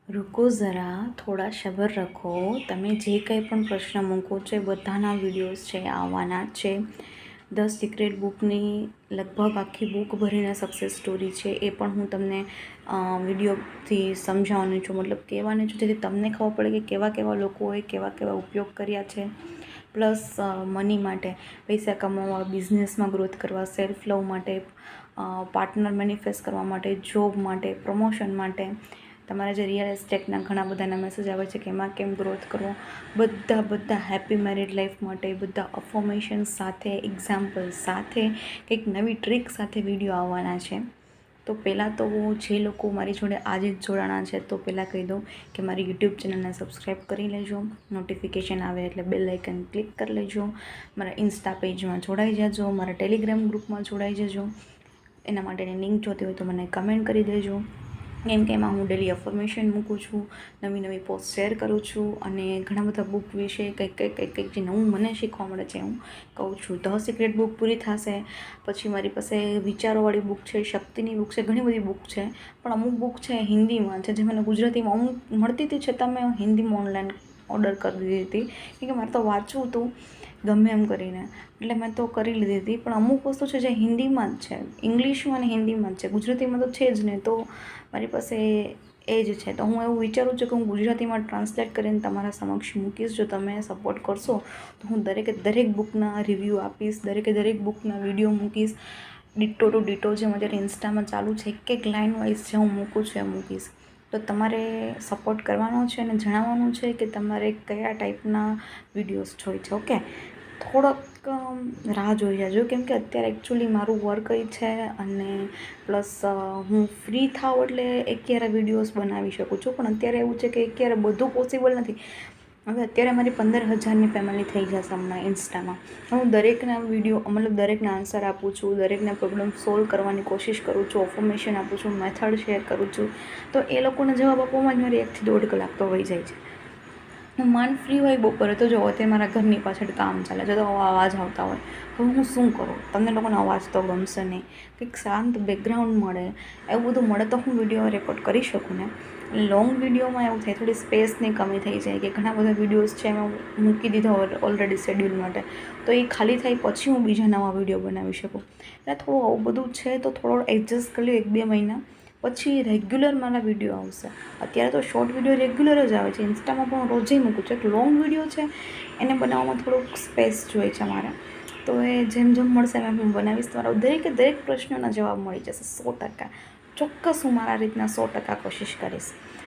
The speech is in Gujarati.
रुको ज़रा, थोड़ा सब्र रखो। તમે જે કંઈ પણ પ્રશ્ન મૂકો છો એ બધાના વિડીયોઝ છે આવવાના જ છે. ધ સિક્રેટ બુકની લગભગ આખી બુક ભરીને સક્સેસ સ્ટોરી છે, એ પણ હું તમને વિડીયોથી સમજાવવાની છું, મતલબ કહેવાની છું, જેથી તમને ખબર પડે કે કેવા કેવા લોકોએ કેવા કેવા ઉપયોગ કર્યા છે. પ્લસ મની માટે, પૈસા કમાવા, બિઝનેસમાં ગ્રોથ કરવા, સેલ્ફ લવ માટે, પાર્ટનર મેનિફેસ્ટ કરવા માટે, જોબ માટે, પ્રમોશન માટે, તમારા જે રિયલ એસ્ટેટના ઘણા બધાના મેસેજ આવે છે કે એમાં કેમ ગ્રોથ કરવો, બધા હેપી મેરિડ લાઈફ માટે, બધા અફર્મેશન સાથે, એક્ઝામ્પલ સાથે, કંઈક નવી ટ્રીક સાથે વિડીયો આવવાના છે. તો પહેલાં તો જે લોકો મારી જોડે આજે જ જોડાણા છે, તો પહેલાં કહી દઉં કે મારી યુટ્યુબ ચેનલને સબસ્ક્રાઈબ કરી લેજો, નોટિફિકેશન આવે એટલે બેલ આઇકન ક્લિક કરી લેજો, મારા ઇન્સ્ટા પેજમાં જોડાઈ જજો, મારા ટેલિગ્રામ ગ્રુપમાં જોડાઈ જજો. એના માટેની લિંક જોતી હોય તો મને કમેન્ટ કરી દેજો, કેમ કે એમાં હું ડેલી અફર્મેશન મૂકું છું, નવી નવી પોસ્ટ શેર કરું છું, અને ઘણા બધા બુક વિશે કંઈક જે નવું મને શીખવા મળે છે હું કહું છું. ધ સિક્રેટ બુક પૂરી થશે પછી મારી પાસે વિચારોવાળી બુક છે, શક્તિની બુક છે, ઘણી બધી બુક છે, પણ અમુક બુક છે હિન્દીમાં છે, જે મને ગુજરાતીમાં અમુક મળતી હતી છતાં મેં હિન્દીમાં ઓનલાઈન ઓર્ડર કરી દીધી હતી, કેમ કે મારે તો વાંચવું હતું ગમે એમ કરીને, એટલે મેં તો કરી લીધી હતી. પણ અમુક વસ્તુ છે જે હિન્દીમાં જ છે, ઇંગ્લિશમાં અને હિન્દીમાં જ છે, ગુજરાતીમાં તો છે જ નહીં, તો મારી પાસે એ જ છે. તો હું એવું વિચારું છું કે હું ગુજરાતીમાં ટ્રાન્સલેટ કરીને તમારા સમક્ષ મૂકીશ. જો તમે સપોર્ટ કરશો તો હું દરેક બુકના રિવ્યૂ આપીશ, દરેક બુકના વિડીયો મૂકીશ, ડિટો ટુ ડિટો જે અત્યારે ઇન્સ્ટામાં ચાલુ છે, એક લાઇન વાઇઝ જે હું મૂકું છું એ મૂકીશ. તો તમારે સપોર્ટ કરવાનો છે અને જણાવવાનું છે કે તમારે કયા ટાઈપના વિડીયોઝ જોઈએ છે. ઓકે, થોડોક રાહ જોઈ જાજો, કેમ કે અત્યારે એકચ્યુઅલી મારું વર્ક એ છે, અને પ્લસ હું ફ્રી થાઉં એટલે એકયારે વિડીયોઝ બનાવી શકું છું, પણ અત્યારે એવું છે કે એકયારે બધું પોસિબલ નથી. હવે અત્યારે મારી 15,000ની ફેમિલી થઈ જશે હમણાં ઇન્સ્ટામાં. હું દરેકના વિડીયો મતલબ દરેકના આન્સર આપું છું, દરેકના પ્રોબ્લેમ સોલ્વ કરવાની કોશિશ કરું છું, ઓફર્મેશન આપું છું, મેથડ શેર કરું છું. તો એ લોકોને જવાબ આપવામાં જ મારી 1 થી 1.5 કલાક તો વહી જાય છે. હું માંડ ફ્રી હોય બપોરે તો જો અત્યારે મારા ઘરની પાછળ કામ ચાલે છે, તો અવાજ આવતા હોય તો હું શું કરું, તમને લોકોને અવાજ તો ગમશે નહીં, કંઈક શાંત બેકગ્રાઉન્ડ મળે, એવું બધું મળે તો હું વિડીયો રેકોર્ડ કરી શકું ને. લોંગ વિડીયોમાં એવું થાય, થોડી સ્પેસની કમી થઈ જાય કે ઘણા બધા વિડીયોઝ છે એમાં મૂકી દીધા ઓલરેડી શેડ્યુલ માટે, તો એ ખાલી થાય પછી હું બીજા નવા વિડીયો બનાવી શકું. એટલે થોડું આવું બધું છે, તો થોડો એડજસ્ટ કરી લો 1-2 મહિના, પછી રેગ્યુલર મારા વિડીયો આવશે. અત્યારે તો શોર્ટ વિડીયો રેગ્યુલર જ આવે છે, ઇન્સ્ટામાં પણ રોજે મૂકું છું. એક લોંગ વિડીયો છે એને બનાવવામાં થોડુંક સ્પેસ જોઈએ છે મારે, તો એ જેમ મળશે એમ હું બનાવીશ. તમારા દરેક પ્રશ્નોના જવાબ મળી જશે 100%. ચોક્કસ હું મારા રીતના 100% કોશિશ કરીશ.